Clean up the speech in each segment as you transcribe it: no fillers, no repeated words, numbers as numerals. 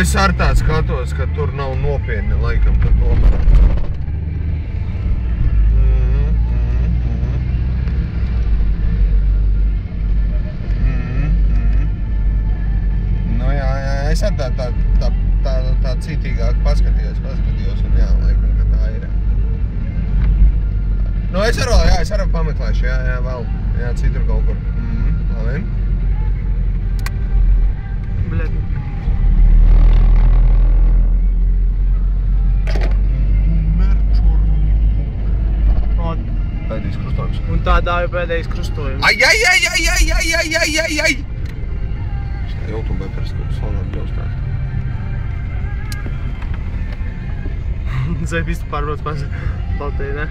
Es ar tā skatos, ka tur nav nopietni laikam par tomēr. Nu jā, es ar tā citīgāk paskatījos un jā, laikam, ka tā ir. Nu es ar pameklēšu, jā, vēl. Jā, citur kaut kur. Labi. Bļet. Pēdējais krustojums. Un tādā ir pēdējais krustojums. Ai! Šitā YouTube pēc kaut slānāt bļaustāt. Zai visu pārbrauc pēc Baltiju, ne?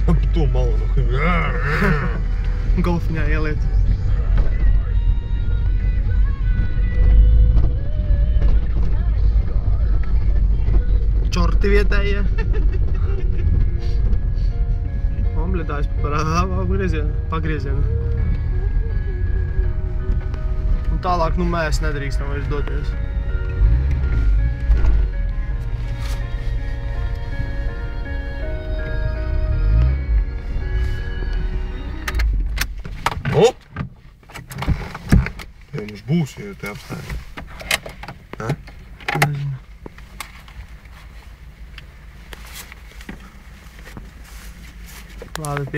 Pa to malu. Golfiņā ieliet. Čorti vietējie. Ombļetājs par pagriezienu. Un tālāk, nu mēs nedrīkstam vairs doties. Nu? Ja mums būs, ja te apstāja. Ha? Nezinu. Labi,